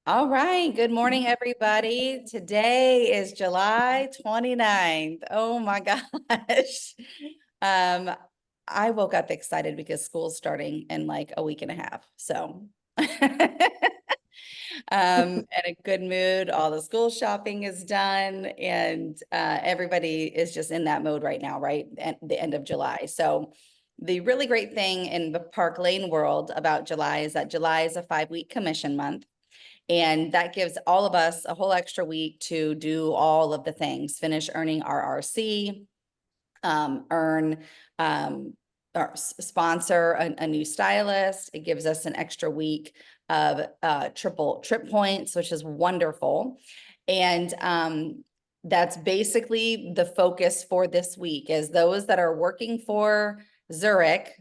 All right. Good morning, everybody. Today is July 29th. Oh my gosh. I woke up excited because school's starting in like a week and a half. So in a good mood. All the school shopping is done and everybody is just in that mode right now, right? At the end of July. So the really great thing in the Park Lane world about July is that July is a 5-week commission month. And that gives all of us a whole extra week to do all of the things, finish earning our RC, or sponsor a new stylist. It gives us an extra week of triple trip points, which is wonderful. And that's basically the focus for this week, is those that are working for Zurich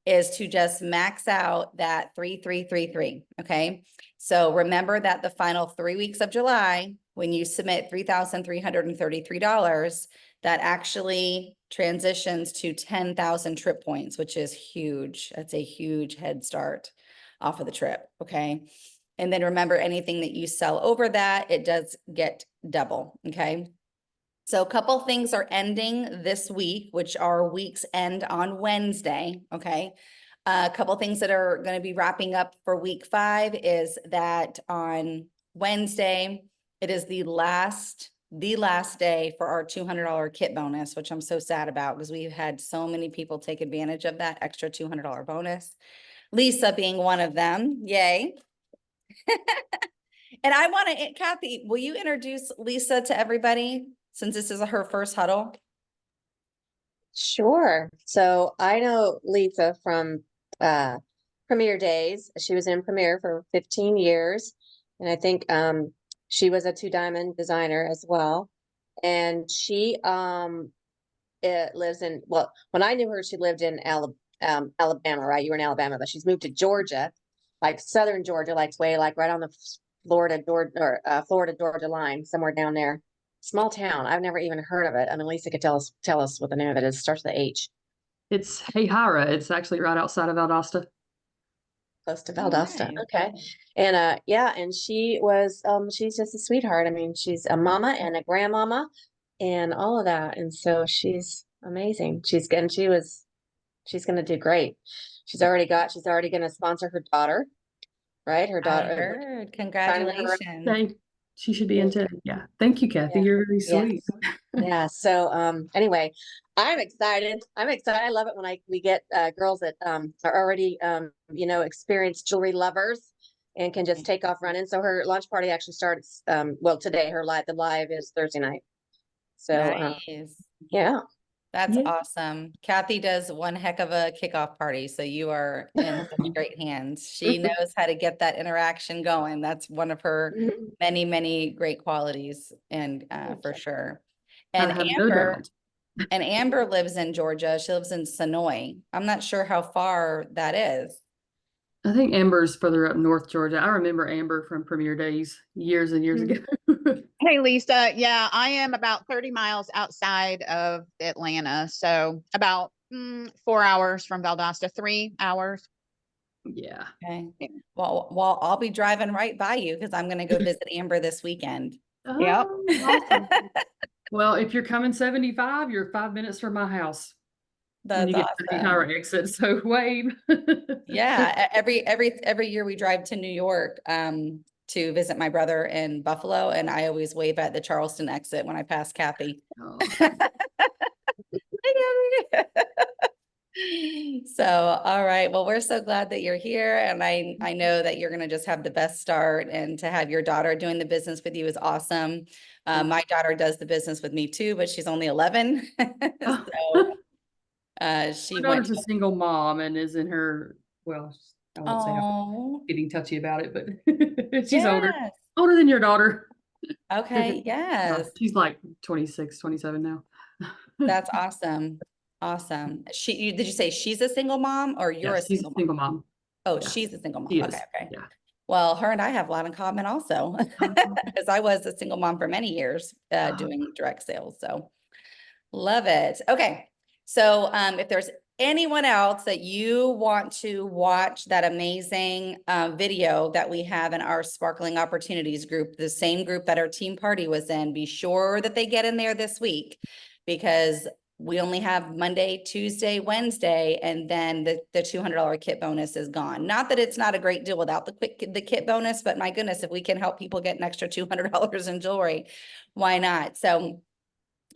is to just max out that 3,333. Okay. So remember that the final 3 weeks of July, when you submit $3,333, that actually transitions to 10,000 trip points, which is huge. That's a huge head start off of the trip. Okay. And then remember, anything that you sell over that, it does get double. Okay. So a couple things are ending this week, which our weeks end on Wednesday. Okay. A couple things that are going to be wrapping up for week 5 is that on Wednesday, it is the last day for our $200 kit bonus, which I'm so sad about because we've had so many people take advantage of that extra $200 bonus. Lisa being one of them. Yay. And I want to, Kathy, will you introduce Lisa to everybody since this is her first huddle? Sure. So I know Lisa from Premier days. She was in Premier for 15 years. And I think she was a 2-diamond designer as well. And she lives in, well, when I knew her, she lived in Alabama, right? You were in Alabama, but she's moved to Georgia, like southern Georgia, like way like right on the Florida Georgia line, somewhere down there. Small town. I've never even heard of it. I mean, Lisa could tell us what the name of it is. It starts with the H. It's Hahira. It's actually right outside of Valdosta. Close to Valdosta. Nice. Okay. And yeah, and she was she's just a sweetheart. I mean, she's a mama and a grandmama and all of that. And so she's amazing. She's gonna do great. She's already gonna sponsor her daughter, right? Her daughter. I heard. Congratulations. She should be into it. Yeah. Thank you, Kathy. Yeah. You're really sweet. Yeah. So anyway, I'm excited. I love it when we get girls that are already experienced jewelry lovers and can just take off running. So her launch party actually starts today. The live is Thursday night. So nice. Yeah. That's awesome. Kathy does one heck of a kickoff party. So you are in some great hands. She knows how to get that interaction going. That's one of her many, many great qualities, and for sure. And Amber lives in Georgia. She lives in Sonoy. I'm not sure how far that is. I think Amber's further up north Georgia. I remember Amber from Premier days years and years ago. Hey, Lisa. Yeah, I am about 30 miles outside of Atlanta. So about 4 hours from Valdosta, 3 hours. Yeah. Okay. Well, I'll be driving right by you because I'm going to go visit Amber this weekend. Yep. Awesome. Well, if you're coming 75, you're 5 minutes from my house. That's you get the Hahira exit, so wave. Yeah, every year we drive to New York to visit my brother in Buffalo, and I always wave at the Charleston exit when I pass Kathy. Oh. So, all right. Well, we're so glad that you're here, and I know that you're going to just have the best start, and to have your daughter doing the business with you is awesome. My daughter does the business with me too, but she's only 11. So my daughter's a single mom and is in her, well, I won't say I'm getting touchy about it, but she's older than your daughter. Okay. Yes. She's like 26, 27 now. That's awesome. Awesome. Did you say she's a single mom, or you're a single mom? Oh, yeah. She's a single mom. Okay. Yeah. Well, her and I have a lot in common also, because I was a single mom for many years doing direct sales. So love it. Okay. So if there's anyone else that you want to watch that amazing video that we have in our Sparkling Opportunities group, the same group that our team party was in, be sure that they get in there this week, because we only have Monday, Tuesday, Wednesday, and then the $200 kit bonus is gone. Not that it's not a great deal without the kit bonus, but my goodness, if we can help people get an extra $200 in jewelry, why not? So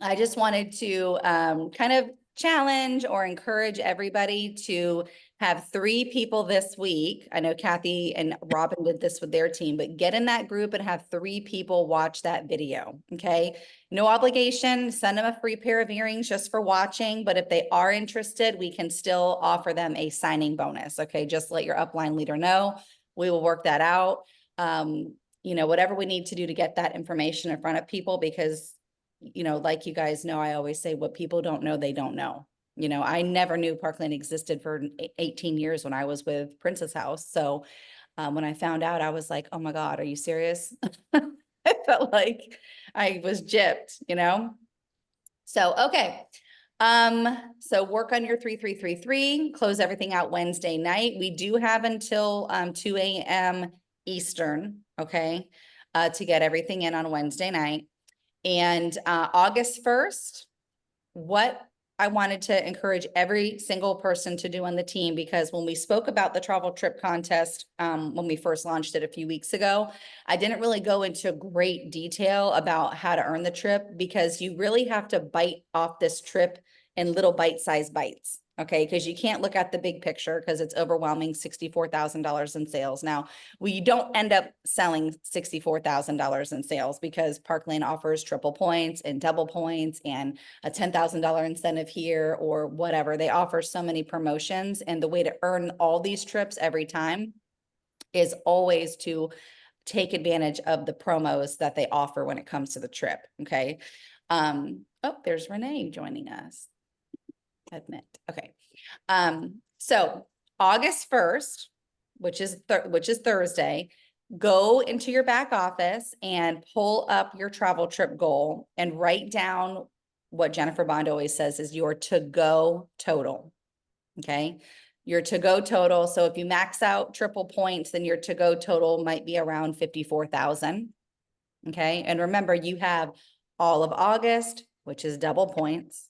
I just wanted to kind of challenge or encourage everybody to have 3 people this week. I know Kathy and Robin did this with their team, but get in that group and have 3 people watch that video. Okay. No obligation. Send them a free pair of earrings just for watching. But if they are interested, we can still offer them a signing bonus. Okay. Just let your upline leader know. We will work that out. You know, whatever we need to do to get that information in front of people, because you know, like you guys know, I always say what people don't know, they don't know. You know, I never knew Parkland existed for 18 years when I was with Princess House. So when I found out, I was like, oh my God, are you serious? I felt like I was gypped, you know? So, okay. So work on your 3-3-3-3, close everything out Wednesday night. We do have until 2 a.m. Eastern, okay, to get everything in on Wednesday night. And August 1st, what I wanted to encourage every single person to do on the team, because when we spoke about the travel trip contest, when we first launched it a few weeks ago, I didn't really go into great detail about how to earn the trip, because you really have to bite off this trip in little bite-sized bites. Okay, because you can't look at the big picture because it's overwhelming $64,000 in sales. Now, we don't end up selling $64,000 in sales, because Parkland offers triple points and double points and a $10,000 incentive here or whatever. They offer so many promotions, and the way to earn all these trips every time is always to take advantage of the promos that they offer when it comes to the trip. Okay. Oh, there's Renee joining us. Admit. Okay. So August 1st, which is Thursday, go into your back office and pull up your travel trip goal and write down what Jennifer Bond always says is your to-go total. Okay. Your to-go total. So if you max out triple points, then your to-go total might be around 54,000. Okay. And remember, you have all of August, which is double points,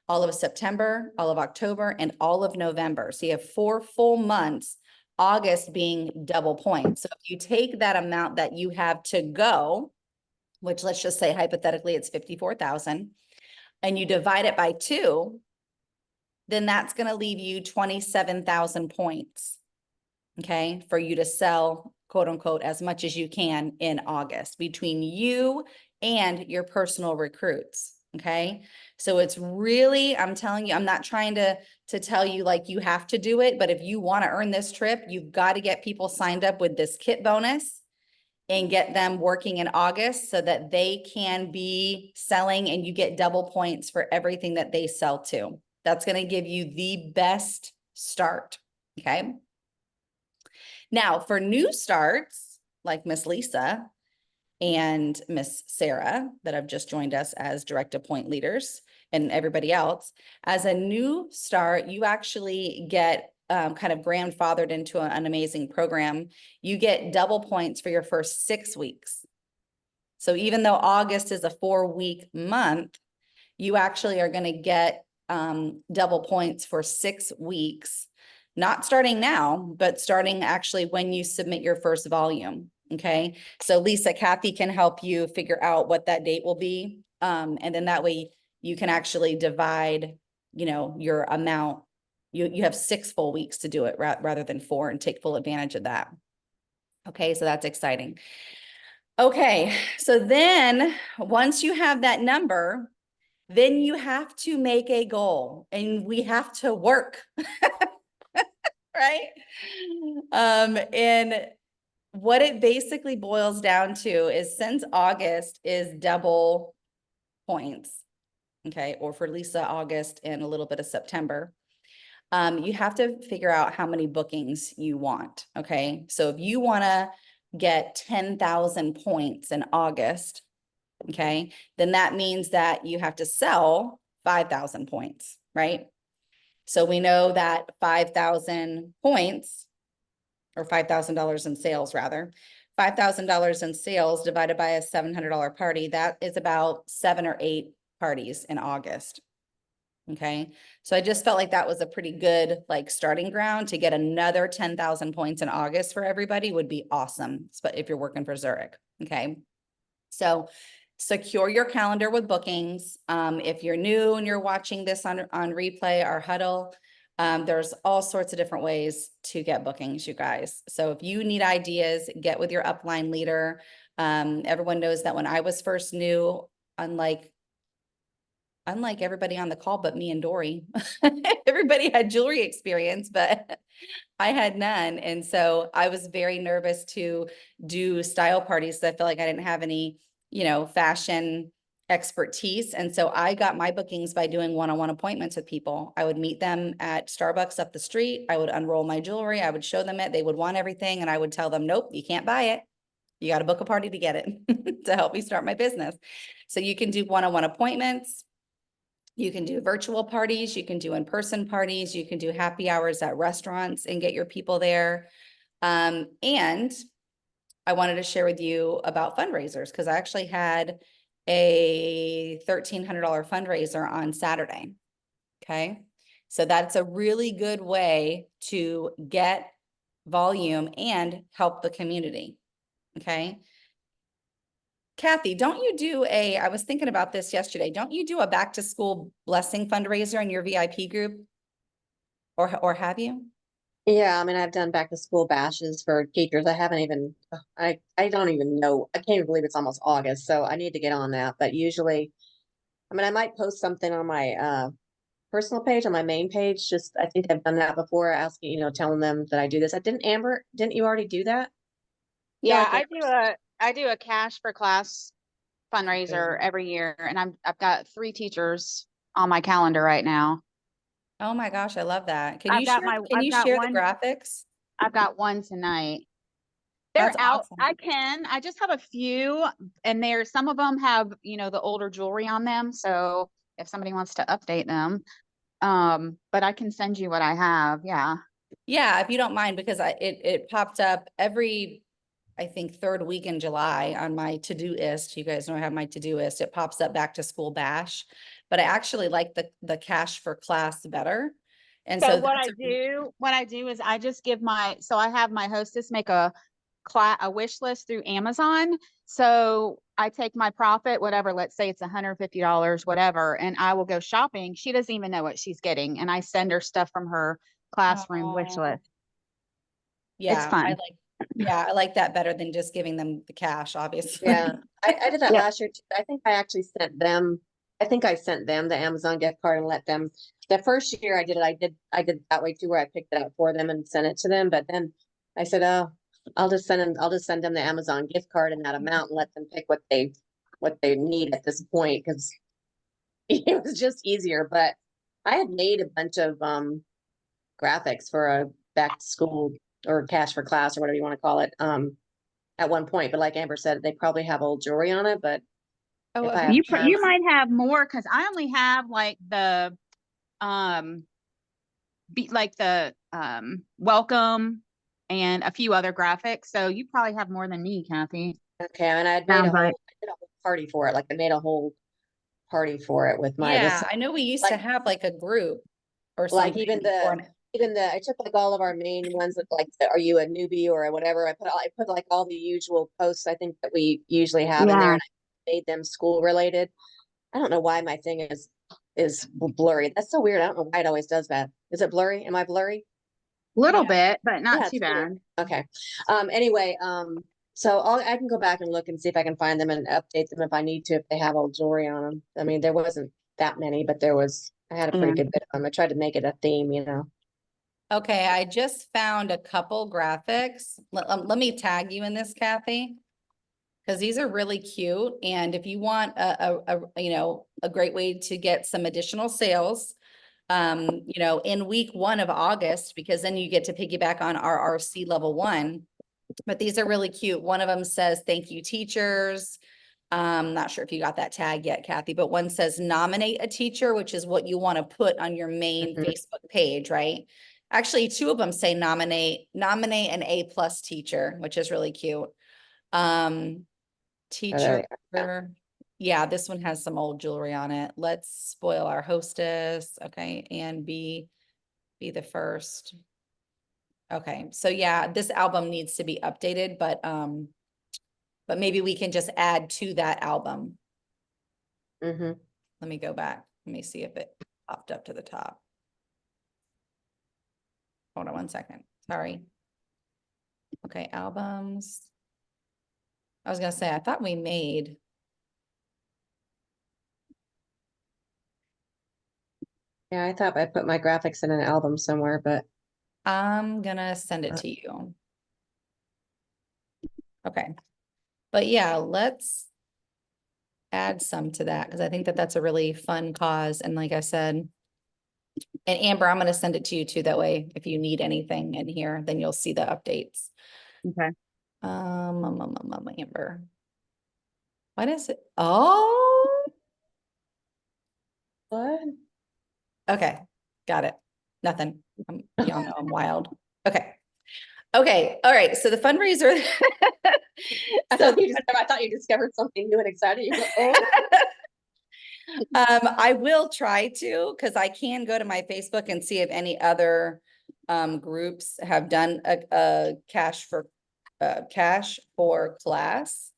all of September, all of October, and all of November. So you have 4 full months, August being double points. So if you take that amount that you have to go, which let's just say hypothetically it's 54,000, and you divide it by 2, then that's going to leave you 27,000 points, okay, for you to sell, quote unquote, as much as you can in August between you and your personal recruits. Okay. So it's really, I'm telling you, I'm not trying to tell you like you have to do it, but if you want to earn this trip, you've got to get people signed up with this kit bonus and get them working in August so that they can be selling, and you get double points for everything that they sell to. That's going to give you the best start. Okay. Now for new starts like Miss Lisa and Miss Sarah that have just joined us as direct appoint leaders, and everybody else, as a new start, you actually get kind of grandfathered into an amazing program. You get double points for your first 6 weeks. So even though August is a 4-week month, you actually are going to get double points for 6 weeks, not starting now, but starting actually when you submit your first volume. Okay. So Lisa, Kathy can help you figure out what that date will be. And then that way you can actually divide, you know, your amount. You have 6 full weeks to do it rather than 4, and take full advantage of that. Okay. So that's exciting. Okay. So then once you have that number, then you have to make a goal, and we have to work, right? And what it basically boils down to is, since August is double points, okay, or for Lisa, August and a little bit of September, you have to figure out how many bookings you want, okay? So if you want to get 10,000 points in August, okay, then that means that you have to sell 5,000 points, right? So we know that 5,000 points or $5,000 in sales rather, $5,000 in sales divided by a $700 party, that is about 7 or 8 parties in August. Okay, so I just felt like that was a pretty good like starting ground. To get another 10,000 points in August for everybody would be awesome, but if you're working for Zurich. Okay, so secure your calendar with bookings. If you're new and you're watching this on replay, our huddle, there's all sorts of different ways to get bookings, you guys. So if you need ideas, get with your upline leader. Everyone knows that when I was first new, unlike everybody on the call, but me and Dory, everybody had jewelry experience, but I had none. And so I was very nervous to do style parties. So I feel like I didn't have any, fashion expertise. And so I got my bookings by doing one-on-one appointments with people. I would meet them at Starbucks up the street. I would unroll my jewelry. I would show them it. They would want everything. And I would tell them, nope, you can't buy it. You got to book a party to get it to help me start my business. So you can do one-on-one appointments. You can do virtual parties, you can do in-person parties, you can do happy hours at restaurants and get your people there. And I wanted to share with you about fundraisers because I actually had a $1,300 fundraiser on Saturday. Okay, so that's a really good way to get volume and help the community. Okay. Kathy, don't you do I was thinking about this yesterday. Don't you do a back to school blessing fundraiser in your VIP group? Or have you? Yeah, I mean, I've done back to school bashes for teachers. I haven't even, I don't even know. I can't even believe it's almost August, so I need to get on that. But usually, I mean, I might post something on my personal page, on my main page. Just, I think I've done that before, asking, telling them that I do this. Amber, didn't you already do that? Yeah, like I do a cash for class fundraiser Okay. every year, and I've got 3 teachers on my calendar right now. Oh my gosh, I love that. Can I've you got share the graphics? I've got one tonight. They're That's out. awesome. I just have a few, and some of them have, the older jewelry on them. So if somebody wants to update them, but I can send you what I have. Yeah. Yeah, if you don't mind, because it popped up every, I think, third week in July on my to-do list. You guys know I have my to-do list. It pops up back to school bash, but I actually like the cash for class better. And So so what that's I do is I just give I have my hostess make a wish list through Amazon. So I take my profit, whatever, let's say it's $150, whatever, and I will go shopping. She doesn't even know what she's getting. And I send her stuff from her classroom wish list. It's yeah, fun. I like that better than just giving them the cash, obviously. Yeah, I did that Yep. last year too. I think I sent them the Amazon gift card and let them, the first year I did it, I did that way too, where I picked it out for them and sent it to them. But then I said, oh, I'll just send them the Amazon gift card in that amount and let them pick what they need at this point. Cause it was just easier, but I had made a bunch of, graphics for a back to school or cash for class or whatever you want to call it. At one point, but like Amber said, they probably have old jewelry on it, but Oh, if okay. I have time, You might have more because I only have like the welcome and a few other graphics. So you probably have more than me, Kathy. okay, and I did a whole party for it. Like I made a whole party for it with Yeah, I know we used to have like a group or like something. I took like all of our main ones that like, are you a newbie or whatever? I put like all the usual posts I think that we usually have in there, and I made them school related. I don't know why my thing is blurry. That's so weird. I don't know why it always does that. Is it blurry? Am I blurry? Little Yeah. bit, but not Yeah, too it's weird. bad. Okay. Anyway, so I can go back and look and see if I can find them and update them if I need to, if they have old jewelry on them. I mean, there wasn't that many, but I had a pretty good bit of them. I tried to make it a theme. Okay, I just found a couple graphics. Let me tag you in this, Kathy. Because these are really cute. And if you want a great way to get some additional sales, in week 1 of August, because then you get to piggyback on our RC level 1. But these are really cute. One of them says, thank you, teachers. Not sure if you got that tag yet, Kathy, but one says nominate a teacher, which is what you want to put on your main Mhm. Facebook page, right? Actually, two of them say nominate an A+ teacher, which is really cute. Teacher, yeah, this one has some old jewelry on it. Let's spoil our hostess. Okay, and be the first. Okay, so yeah, this album needs to be updated, but maybe we can just add to that album. Mhm. Let me go back. Let me see if it popped up to the top. Hold on one second. Sorry. Okay, albums. I was gonna say, I thought we made. Yeah, I thought I put my graphics in an album somewhere, but I'm gonna send it to you. Okay. But yeah, let's add some to that because I think that that's a really fun cause. And like I said, and Amber, I'm gonna send it to you too. That way, if you need anything in here, then you'll see the updates. Okay. Amber. What is it? Oh, what? okay. Got it. Nothing. Y'all know I'm wild. Okay. Okay. All right. So the fundraiser. I thought you discovered something new and exciting. Oh. I will try to, because I can go to my Facebook and see if any other groups have done a cash for class.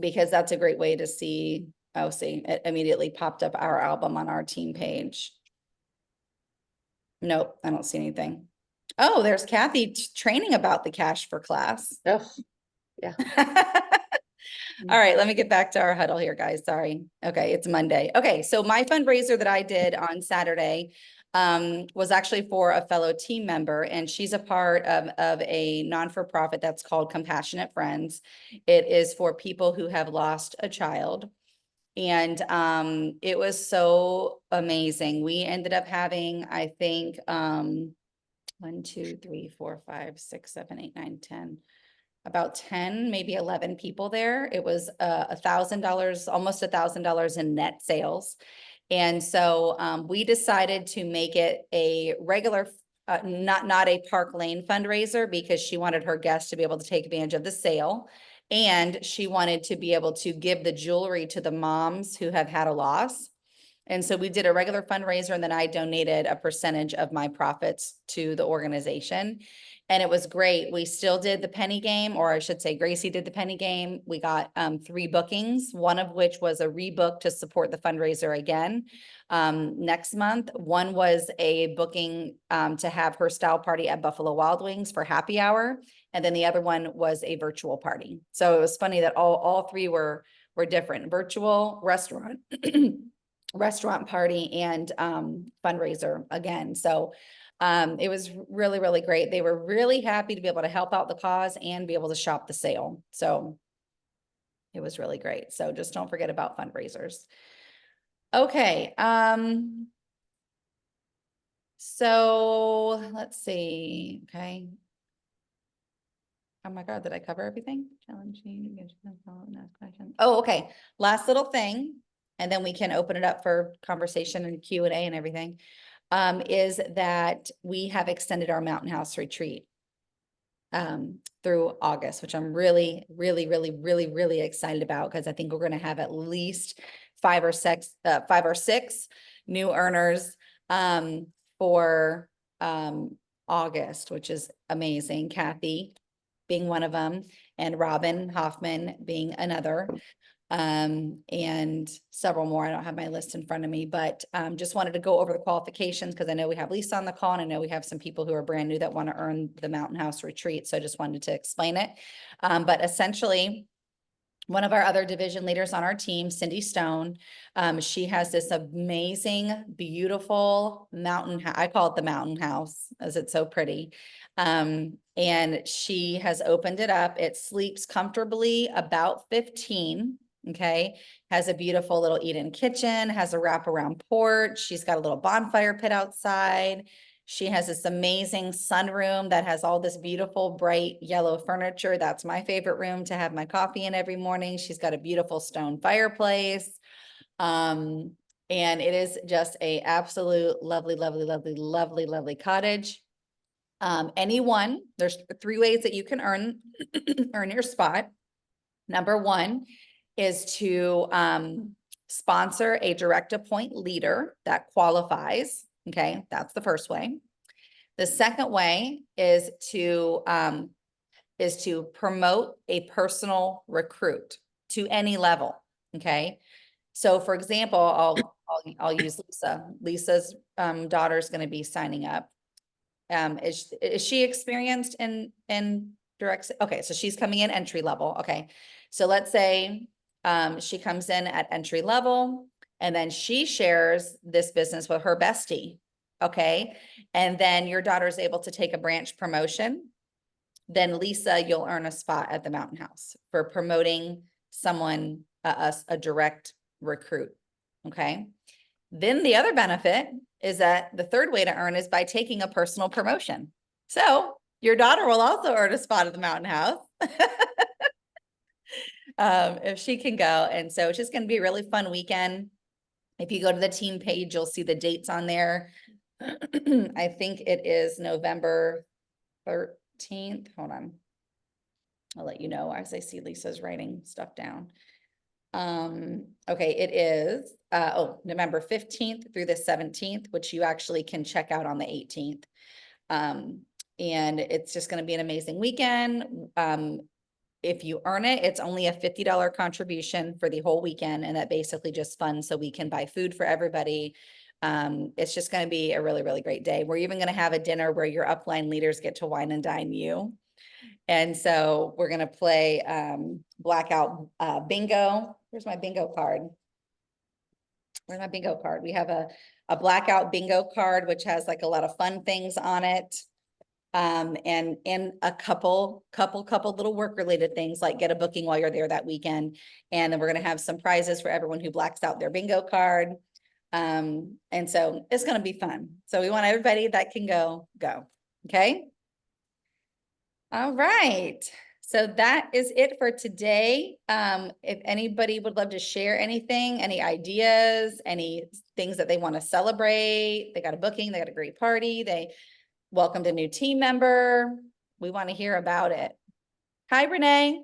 Because that's a great way to see. Oh, see, it immediately popped up our album on our team page. Nope, I don't see anything. Oh, there's Kathy training about the cash for class. Oh, yeah. All right, let me get back to our huddle here, guys. Sorry. Okay, it's Monday. Okay, so my fundraiser that I did on Saturday was actually for a fellow team member, and she's a part of a non-for-profit that's called Compassionate Friends. It is for people who have lost a child. And it was so amazing. We ended up having, I think, 1, 2, 3, 4, 5, 6, 7, 8, 9, 10, about 10, maybe 11 people there. It was $1,000, almost $1,000 in net sales. And so we decided to make it a regular, not a Park Lane fundraiser, because she wanted her guests to be able to take advantage of the sale. And she wanted to be able to give the jewelry to the moms who have had a loss. And so we did a regular fundraiser, and then I donated a percentage of my profits to the organization. And it was great. We still did the penny game, or I should say Gracie did the penny game. We got 3 bookings, one of which was a rebook to support the fundraiser again next month. One was a booking to have her style party at Buffalo Wild Wings for happy hour. And then the other one was a virtual party. So it was funny that all 3 were different: virtual, restaurant, restaurant party, and fundraiser again. So it was really, really great. They were really happy to be able to help out the cause and be able to shop the sale. So it was really great. So just don't forget about fundraisers. Okay. So let's see. Okay. Oh my God, did I cover everything? Challenging. Oh, okay. Last little thing, and then we can open it up for conversation and Q&A and everything, is that we have extended our Mountain House retreat through August, which I'm really, really, really, really, really excited about, because I think we're going to have at least 5 or 6 new earners for August, which is amazing. Kathy being one of them, and Robin Hoffman being another, and several more. I don't have my list in front of me, but just wanted to go over the qualifications, because I know we have Lisa on the call, and I know we have some people who are brand new that want to earn the Mountain House retreat. So I just wanted to explain it. But essentially, one of our other division leaders on our team, Cindy Stone, she has this amazing, beautiful mountain. I call it the Mountain House, as it's so pretty. And she has opened it up. It sleeps comfortably about 15. Okay. Has a beautiful little eat-in kitchen, has a wraparound porch. She's got a little bonfire pit outside. She has this amazing sunroom that has all this beautiful bright yellow furniture. That's my favorite room to have my coffee in every morning. She's got a beautiful stone fireplace. And it is just a absolute lovely, lovely, lovely, lovely, lovely cottage. There's 3 ways that you can earn your spot. Number 1 is to sponsor a direct appoint leader that qualifies. Okay, that's the first way. The second way is to promote a personal recruit to any level. Okay, so for example, I'll use Lisa. Lisa's daughter is going to be signing up. Is she experienced in direct? Okay, so she's coming in entry level. Okay, so let's say she comes in at entry level, and then she shares this business with her bestie. Okay, and then your daughter is able to take a branch promotion. Then Lisa, you'll earn a spot at the Mountain House for promoting someone, a direct recruit. Okay. Then the other benefit is that the third way to earn is by taking a personal promotion. So your daughter will also earn a spot at the Mountain House if she can go. And so it's just going to be a really fun weekend. If you go to the team page, you'll see the dates on there. I think it is November 13th. Hold on. I'll let you know as I see Lisa's writing stuff down. Okay, it is, November 15th through the 17th, which you actually can check out on the 18th. And it's just going to be an amazing weekend. If you earn it, it's only a $50 contribution for the whole weekend. And that basically just funds so we can buy food for everybody. It's just going to be a really, really great day. We're even going to have a dinner where your upline leaders get to wine and dine you. And so we're going to play blackout bingo. Where's my bingo card? Where's my bingo card? We have a blackout bingo card, which has like a lot of fun things on it. And a couple little work related things, like get a booking while you're there that weekend. And then we're going to have some prizes for everyone who blacks out their bingo card. And so it's going to be fun. So we want everybody that can go. Okay. All right. So that is it for today. If anybody would love to share anything, any ideas, any things that they want to celebrate, they got a booking, they got a great party, they welcomed a new team member. We want to hear about it. Hi, Renee.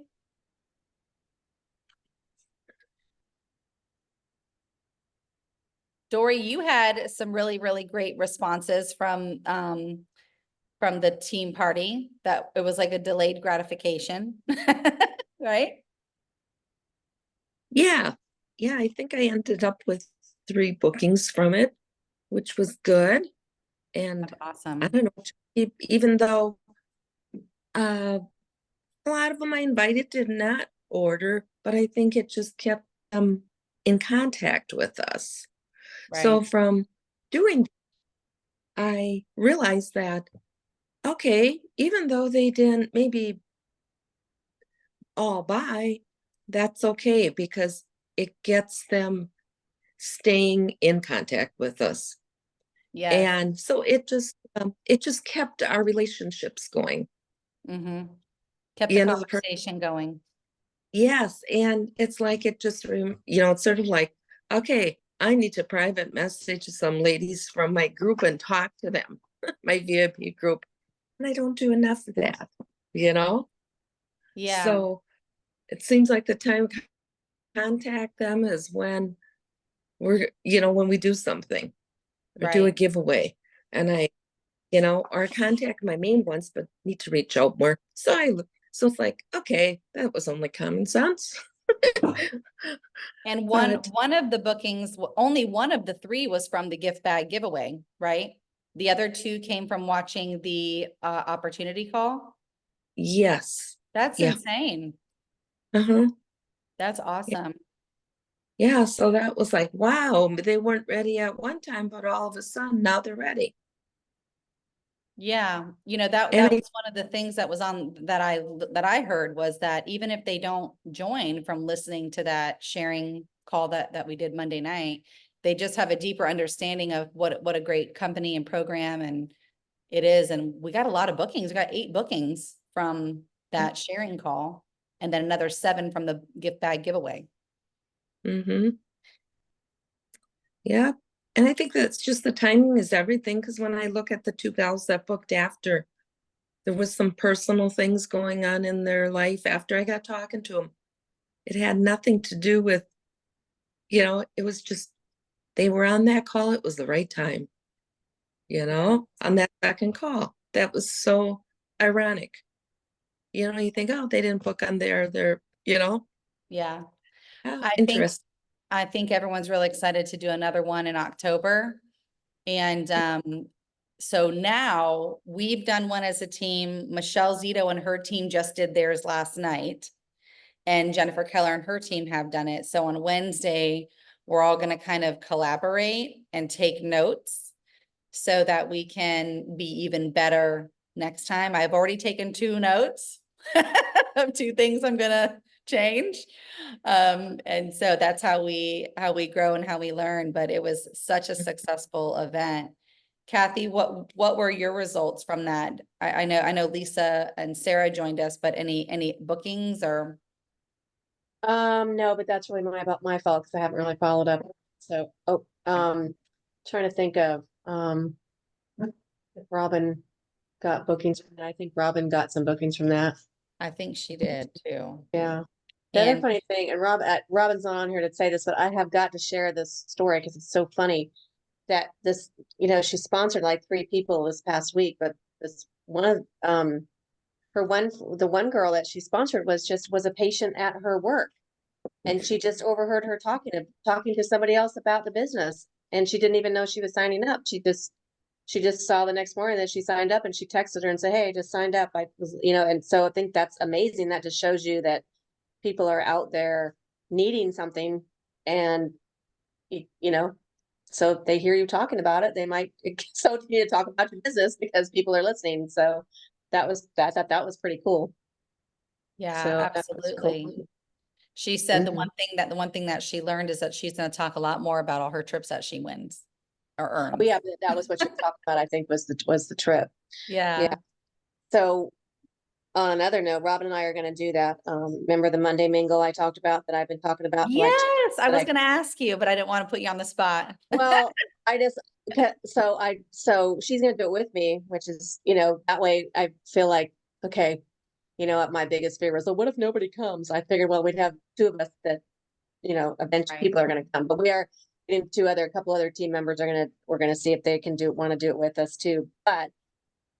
Dory, you had some really, really great responses from the team party, that it was like a delayed gratification, right? Yeah. I think I ended up with 3 bookings from it, which was good. And That's awesome. I don't know, even though a lot of them I invited did not order, but I think it just kept them in contact with us. Right. So from doing, I realized that, okay, even though they didn't maybe all buy, that's okay, because it gets them staying in contact with us. Yes. And so it just kept our relationships going. Kept the conversation going. Yes. And it's like, it just, it's sort of like, okay, I need to private message some ladies from my group and talk to them, my VIP group. And I don't do enough of that, Yeah. So it seems like the time to contact them is when when we do something or do a giveaway. And or contact my main ones, but need to reach out more. So it's like, okay, that was only common sense. And one of the bookings, only one of the 3 was from the gift bag giveaway, right? The other 2 came from watching the opportunity call. Yes. That's insane. That's awesome. Yeah. So that was like, wow, they weren't ready at one time, but all of a sudden now they're ready. Yeah. That was one of the things that was on that I heard, was that even if they don't join from listening to that sharing call that we did Monday night, they just have a deeper understanding of what a great company and program and It is, and we got a lot of bookings. We got 8 bookings from that sharing call, and then another 7 from the gift bag giveaway. Mm-hmm. Yeah. And I think that's just the timing is everything. Because when I look at the 2 gals that booked after, there was some personal things going on in their life after I got talking to them. It had nothing to do with, it was just, they were on that call. It was the right time, on that second call. That was so ironic. You think, oh, they didn't book on their, Yeah. Yeah, I think, interesting. I think everyone's really excited to do another one in October. And so now we've done one as a team. Michelle Zito and her team just did theirs last night. And Jennifer Keller and her team have done it. So on Wednesday, we're all going to kind of collaborate and take notes so that we can be even better next time. I've already taken 2 notes of 2 things I'm going to change. And so that's how we grow and how we learn. But it was such a successful event. Kathy, what were your results from that? I know Lisa and Sarah joined us, but any bookings or? No, but that's really my fault because I haven't really followed up. So, trying to think of, if Robin got bookings from that. I think Robin got some bookings from that. I think she did too. Yeah. The other And funny thing, and Robin's not on here to say this, but I have got to share this story because it's so funny that this, she sponsored like 3 people this past week, but this one of, the one girl that she sponsored was a patient at her work. And she just overheard her talking to somebody else about the business. And she didn't even know she was signing up. She just saw the next morning that she signed up, and she texted her and said, "Hey, I just signed up." I was, and so I think that's amazing. That just shows you that people are out there needing something, and so if they hear you talking about it, they might so need to talk about your business because people are listening. So I thought that was pretty cool. yeah, So that was absolutely. cool. She said the Mhm. one thing that she learned is that she's going to talk a lot more about all her trips that she wins or earns. Oh yeah, that was what she was talking about. I think was the trip. Yeah. So on another note, Robin and I are going to do that. Remember the Monday mingle I talked about that I've been talking about for like 2 Yes, months I that was going to ask you, but I didn't want to put you on the spot. well, so she's going to do it with me, which is, that way I feel like, okay, what my biggest fear was, well, what if nobody comes? I figured, well, we'd have 2 of us that, eventually Right. people are going to come, but we are getting a couple other team members we're going to see if they can want to do it with us too. But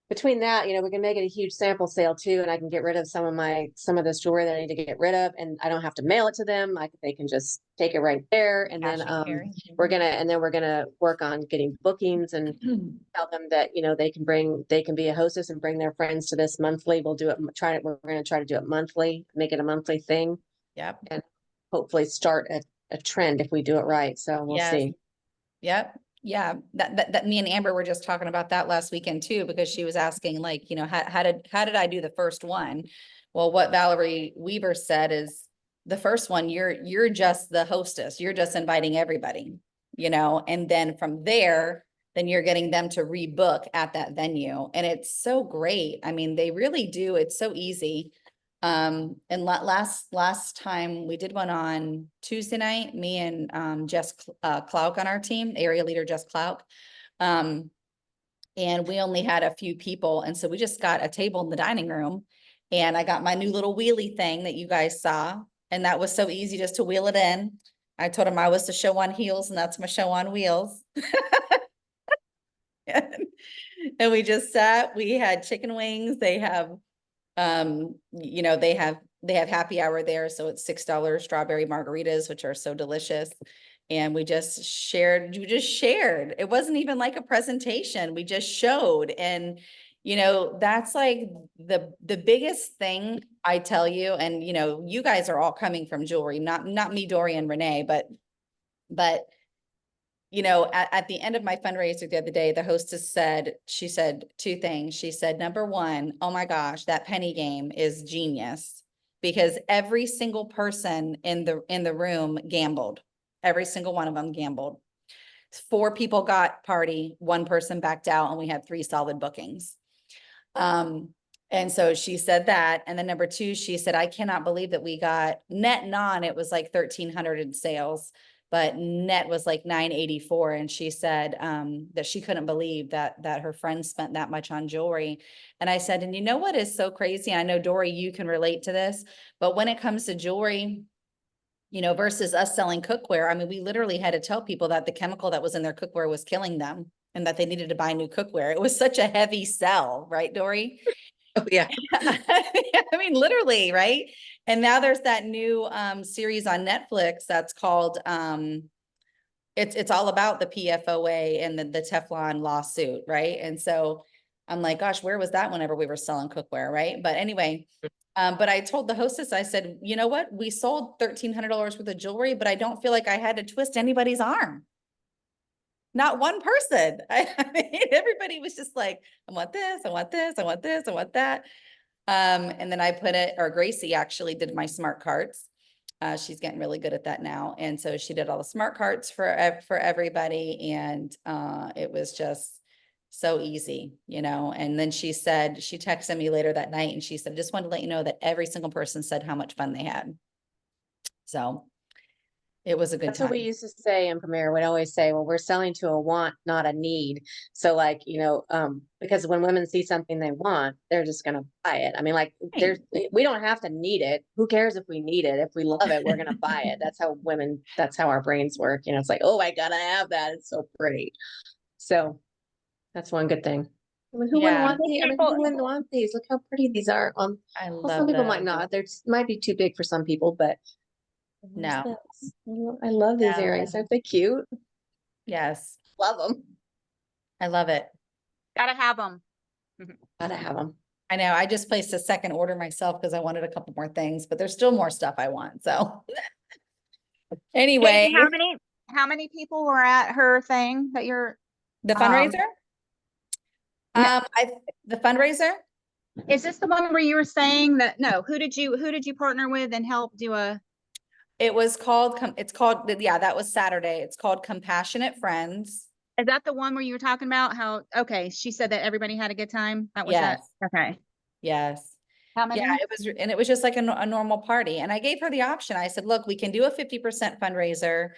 between that, we can make it a huge sample sale too, and I can get rid of some of this jewelry that I need to get rid of, and I don't have to mail it to them. They can just take it right there, and Cash then and carry. we're gonna work on getting bookings and tell them that they can be a hostess and bring their friends to this monthly. We're gonna try to do it monthly, make it a monthly thing, Yep. and hopefully start a trend if we do it right. So we'll Yes. see. Yep. Yeah. That me and Amber were just talking about that last weekend too, because she was asking like, how did I do the first one? Well, what Valerie Weaver said is the first one, you're just the hostess. You're just inviting everybody, and then from there, then you're getting them to rebook at that venue. And it's so great. I mean, they really do. It's so easy. And last time we did one on Tuesday night, me and Jess Clark on our team, area leader Jess Clark. And we only had a few people. And so we just got a table in the dining room, and I got my new little wheelie thing that you guys saw. And that was so easy just to wheel it in. I told him I was the show on heels, and that's my show on wheels. And we just sat, we had chicken wings. They have they have happy hour there. So it's $6 strawberry margaritas, which are so delicious. And we just shared. It wasn't even like a presentation. We just showed. And, that's like the biggest thing I tell you. And, you guys are all coming from jewelry, not me, Dory and Renee, but at the end of my fundraiser the other day, the hostess she said 2 things. She said, number 1, oh my gosh, that penny game is genius, because every single person in the room gambled. Every single one of them gambled. 4 people got party, 1 person backed out, and we had 3 solid bookings. And so she said that. And then number 2, she said, I cannot believe that we got net non, it was like 1,300 in sales, but net was like 984. And she said, that she couldn't believe that her friends spent that much on jewelry. And I said, and you know what is so crazy? I know, Dory, you can relate to this, but when it comes to jewelry, you know, versus us selling cookware, I mean, we literally had to tell people that the chemical that was in their cookware was killing them and that they needed to buy new cookware. It was such a heavy sell, right, Dory? Oh, yeah. I mean, literally, right? And now there's that new series on Netflix that's called it's all about the PFOA and the Teflon lawsuit, right? And so I'm like, gosh, where was that whenever we were selling cookware, right? But anyway, but I told the hostess, I said, you know what? We sold $1,300 worth of jewelry, but I don't feel like I had to twist anybody's arm. Not one person. I mean, everybody was just like, I want this, I want this, I want this, I want that. And then I put it, or Gracie actually did my smart cards. She's getting really good at that now. And so she did all the smart cards for everybody. And it was just so easy, you know. And then she said, she texted me later that night and she said, just wanted to let you know that every single person said how much fun they had. So it was a good That's time. what we used to say in Premier. We'd always say, well, we're selling to a want, not a need. So like, you know, because when women see something they want, they're just going to buy it. I mean, like we don't have to need it. Who cares if we need it? If we love it, we're going to buy it. That's how that's how our brains work. You know, it's like, oh, I gotta have that. It's so pretty. So that's one good thing. I mean, who wouldn't want these? I mean, who wouldn't want these? Look how pretty these are. I Well, love some people might those. not. They might be too big for some people, but No. I love these No. earrings. Aren't they cute? Yes, Love them. I love it. Gotta have them. Gotta have them. I know. I just placed a second order myself because I wanted a couple more things, but there's still more stuff I want. So anyway, Katie, how many people were at her thing that you're the fundraiser. no. The fundraiser. Is this the one where you were saying that no, who did you partner with and help do a It was called, yeah, that was Saturday. It's called Compassionate Friends. is that the one where you were talking about how okay, she said that everybody had a good time? That was that. Yes. Okay. Yes. How many? Yeah, it was just like a normal party. And I gave her the option. I said, look, we can do a 50% fundraiser,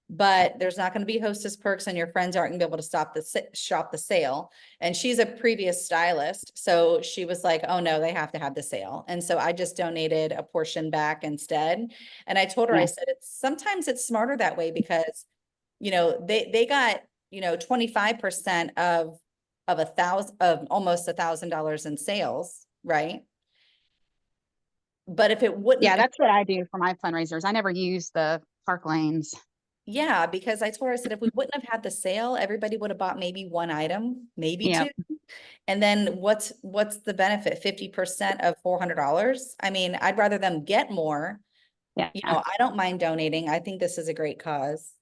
but there's not going to be hostess perks and your friends aren't gonna be able to shop the sale. And she's a previous stylist. So she was like, oh no, they have to have the sale. And so I just donated a portion back instead. And I told her, I said, sometimes it's smarter that way because, you know, they got, you know, 25% of almost $1,000 in sales, right? But if it wouldn't, Yeah, that's what I do for my fundraisers. I never use the park lanes. yeah, because I told her, I said, if we wouldn't have had the sale, everybody would have bought maybe one item, maybe two. And then what's the benefit? 50% of $400. I mean, I'd rather them get more. Yeah. You know, I don't mind donating. I think this is a great cause.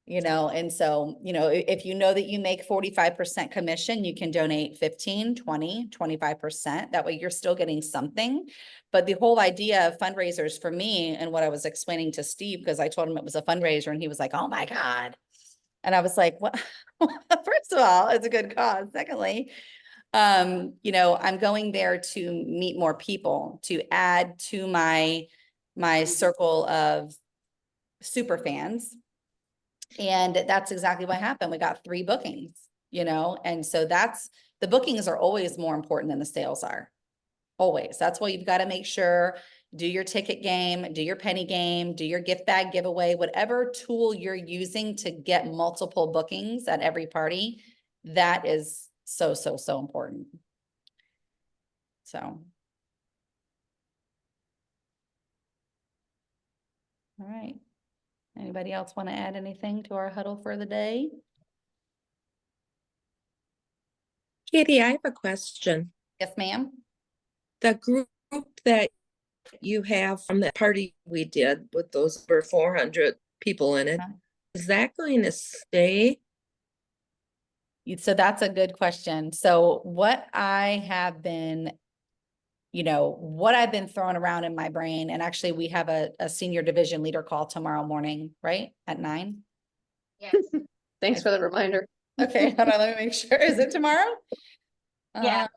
You know, and so, you know, if you know that you make 45% commission, you can donate 15, 20, 25%. That way you're still getting something. But the whole idea of fundraisers for me and what I was explaining to Steve, because I told him it was a fundraiser and he was like, oh my God. And I was like, well, first of all, it's a good cause. Secondly, you know, I'm going there to meet more people, to add to my circle of super fans. And that's exactly what happened. We got 3 bookings, you know, and so the bookings are always more important than the sales are. Always. That's why you've got to make sure, do your ticket game, do your penny game, do your gift bag giveaway, whatever tool you're using to get multiple bookings at every party. That is so, so, so important. So. All right. Anybody else want to add anything to our huddle for the day? Katie, I have a question. Yes, ma'am. The group that you have from that party we did with those over 400 people in it, is that going to stay? So that's a good question. So what I have been, you know, what I've been throwing around in my brain, and actually we have a senior division leader call tomorrow morning, right? At 9. Yes. Thanks for the reminder. Okay, hold on, let me make sure. Is it tomorrow? Yeah.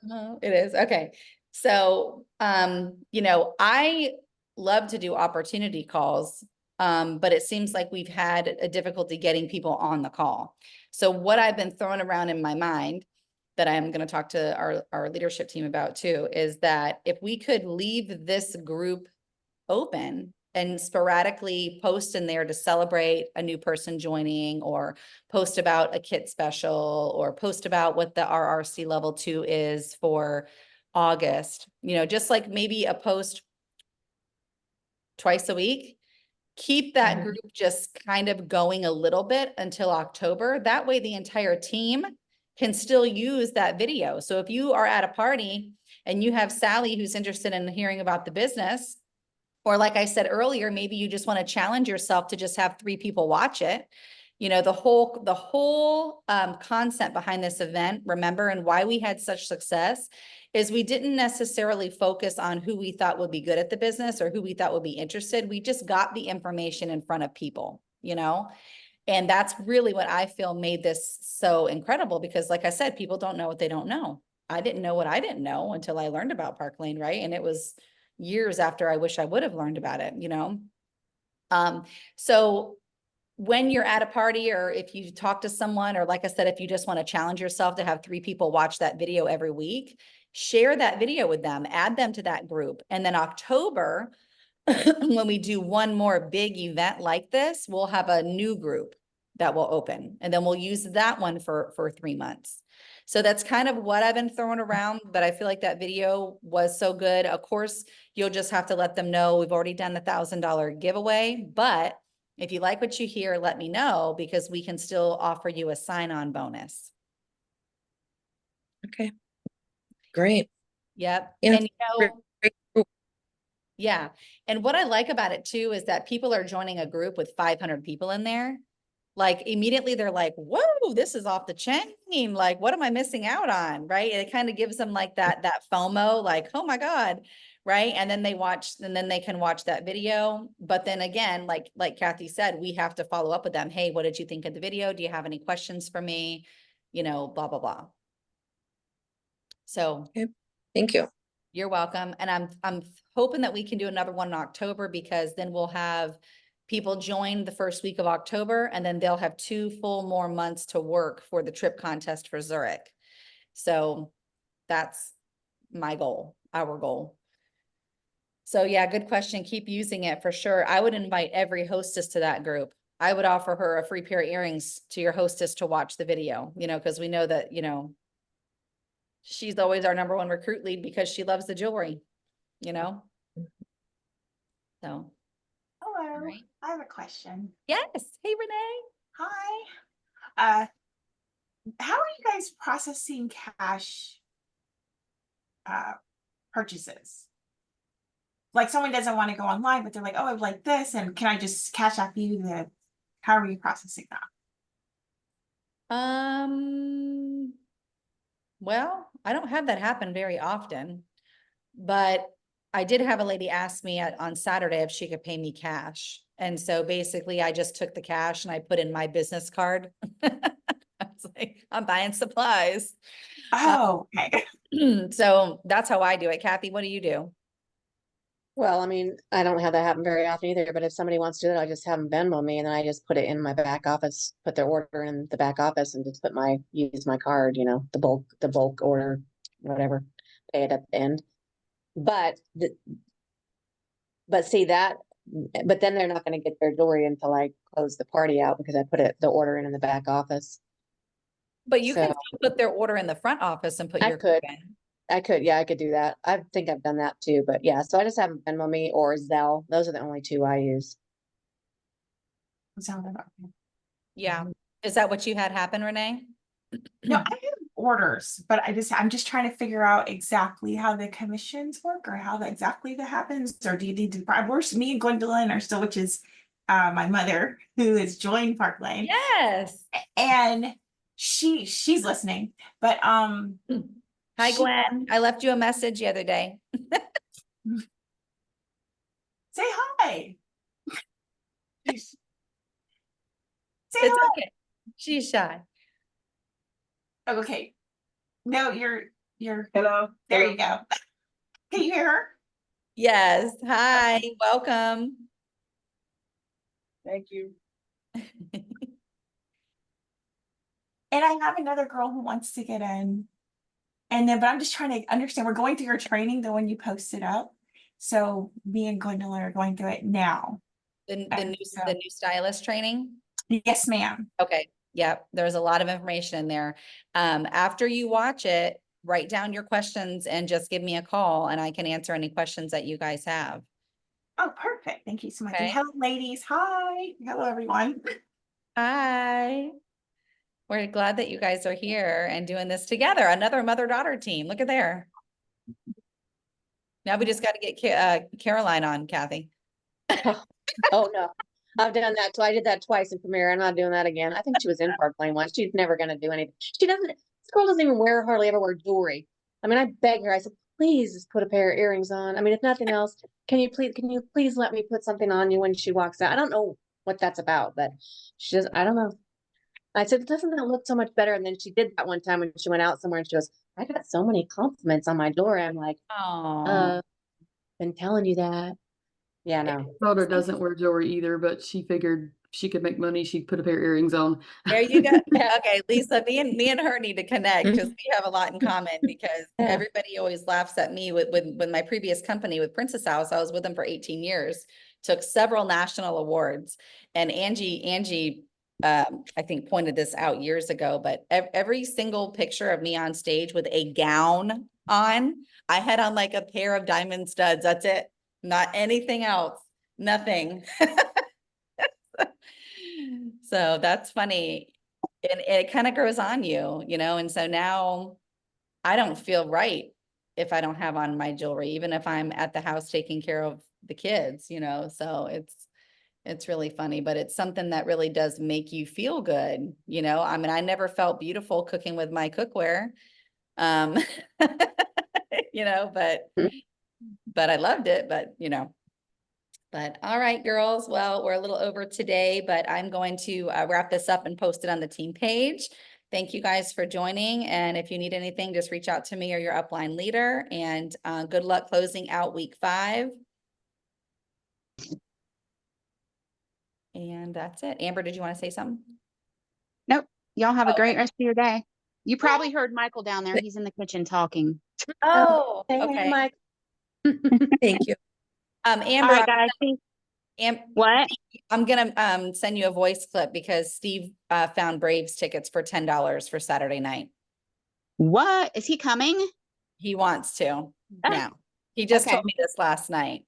It is. Okay. So, you know, I love to do opportunity calls, but it seems like we've had a difficulty getting people on the call. So what I've been throwing around in my mind that I'm going to talk to our leadership team about too, is that if we could leave this group open and sporadically post in there to celebrate a new person joining, or post about a kit special, or post about what the RRC level 2 is for August, you know, just like maybe a post twice a week, keep that group just kind of going a little bit until October. That way the entire team can still use that video. So if you are at a party and you have Sally who's interested in hearing about the business, or like I said earlier, maybe you just want to challenge yourself to just have 3 people watch it. You know, the whole concept behind this event, remember, and why we had such success is we didn't necessarily focus on who we thought would be good at the business or who we thought would be interested. We just got the information in front of people, you know? And that's really what I feel made this so incredible, because like I said, people don't know what they don't know. I didn't know what I didn't know until I learned about Park Lane, right? And it was years after I wish I would have learned about it, you know? So when you're at a party, or if you talk to someone, or like I said, if you just want to challenge yourself to have 3 people watch that video every week, share that video with them, add them to that group. And then October, when we do one more big event like this, we'll have a new group that will open, and then we'll use that one for 3 months. So that's kind of what I've been throwing around, but I feel like that video was so good. Of course, you'll just have to let them know we've already done the $1,000 giveaway, but if you like what you hear, let me know, because we can still offer you a sign-on bonus. Okay. Great. Yep. Yeah. And you know, yeah. And what I like about it too is that people are joining a group with 500 people in there. Like immediately they're like, whoa, this is off the chain. Like, what am I missing out on? Right. And it kind of gives them like that FOMO, like, oh my God. Right. And then they can watch that video. But then again, like Kathy said, we have to follow up with them. Hey, what did you think of the video? Do you have any questions for me? You know, blah, blah, blah. So Okay. Thank you. you're welcome. And I'm hoping that we can do another one in October, because then we'll have people join the first week of October, and then they'll have 2 full more months to work for the trip contest for Zurich. So that's my goal, our goal. So yeah, good question. Keep using it for sure. I would invite every hostess to that group. I would offer her a free pair of earrings to your hostess to watch the video, you know, because we know that, you know, she's always our #1 recruit lead because she loves the jewelry, you know? So. Hello, Right. I have a question. Yes. Hey, Renee. Hi. How are you guys processing cash purchases? Like someone doesn't want to go online, but they're like, oh, I like this, and can I just cash app you the, how are you processing that? Well, I don't have that happen very often, but I did have a lady ask me on Saturday if she could pay me cash. And so basically I just took the cash and I put in my business card. I was like, I'm buying supplies. Oh, okay. So that's how I do it. Kathy, what do you do? Well, I mean, I don't have that happen very often either, but if somebody wants to do it, I just have them Venmo me, and then I just put it in my back office, put their order in the back office, and just use my card, you know, the bulk order, whatever, pay it at the end. But see that, but then they're not gonna get their jewelry until I close the party out, because I put the order in the back office. But you can So- still put their order in the front office and put I your could. code in. Yeah, I could do that. I think I've done that too, but yeah, so I just have them Venmo me or Zelle. Those are the only 2 I use. Yeah. Is that what you had happen, Renee? No, I have orders, but I'm just trying to figure out exactly how the commissions work, or how exactly that happens. Or do you need to, me and Gwendolyn are still, which is my mother, who has joined Park Lane. Yes. And she's listening, but Hi, she- Gwen. I left you a message the other day. say hi. Say It's hi. okay. She's shy. Okay. No, you're Hello. there you go. Can you hear her? Yes. Hi. Welcome. Thank you. And I have another girl who wants to get in. And then, but I'm just trying to understand. We're going through your training, the one you posted up. So me and Gwendolyn are going through it now. The And new so- the new stylist training. Yes, ma'am. Okay. Yep. There's a lot of information in there. After you watch it, write down your questions and just give me a call and I can answer any questions that you guys have. Oh, perfect. Thank you so much. And Okay. hello, ladies. Hi. Hello, everyone. Hi. We're glad that you guys are here and doing this together. Another mother-daughter team. Look at there. Now we just got to get Caroline on, Kathy. Oh, no. I've done that. I did that twice in Premiere. I'm not doing that again. I think she was in Park Lane once. She's never going to do anything. This girl doesn't even hardly ever wear jewelry. I mean, I begged her. I said, please just put a pair of earrings on. I mean, if nothing else, can you please let me put something on you when she walks out? I don't know what that's about, but she just, I don't know. I said, doesn't that look so much better? And then she did that one time when she went out somewhere and she goes, I got so many compliments on my jewelry. I'm like, Oh, been telling you that. Yeah, no. Daughter doesn't wear jewelry either, but she figured she could make money. She'd put a pair of earrings on. there you go. Okay, Lisa, me and her need to connect because we have a lot in common because Yeah. everybody always laughs at me with my previous company with Princess House. I was with them for 18 years, took several national awards, and Angie, I think pointed this out years ago, but every single picture of me on stage with a gown on, I had on like a pair of diamond studs. That's it. Not anything else. Nothing. So that's funny. And it kind of grows on you, and so now I don't feel right if I don't have on my jewelry, even if I'm at the house taking care of the kids, so it's really funny, but it's something that really does make you feel good. I mean, I never felt beautiful cooking with my cookware. Um, but I loved it, but all right, girls. Well, we're a little over today, but I'm going to wrap this up and post it on the team page. Thank you guys for joining. And if you need anything, just reach out to me or your upline leader. And good luck closing out week 5. And that's it. Amber, did you want to say something? Nope. Y'all have a Okay. great rest of your day. You probably heard Michael down there. He's in the kitchen talking. Oh, Hey, okay. Mike. Thank you. Amber, All right, guys. What? I'm gonna send you a voice clip because Steve found Braves tickets for $10 for Saturday night. What? Is he coming? He wants to Ah, now. He just okay. told me this last night.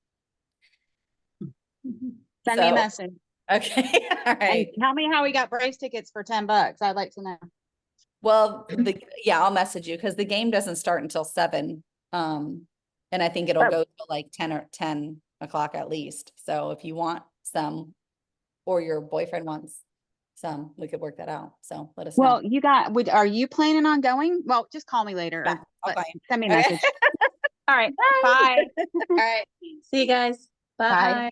Send me a So, message. okay. All And right. tell me how we got Braves tickets for $10. I'd like to know. Well, yeah, I'll message you because the game doesn't start until 7. And I think it'll Oh. go to like 10 o'clock at least. So if you want some, or your boyfriend wants some, we could work that out. So let us Well, know. are you planning on going? Well, just call me later. Yeah, Or I'll call you. send me a Okay. message. All right. Bye. All right. See you guys. Bye. Bye.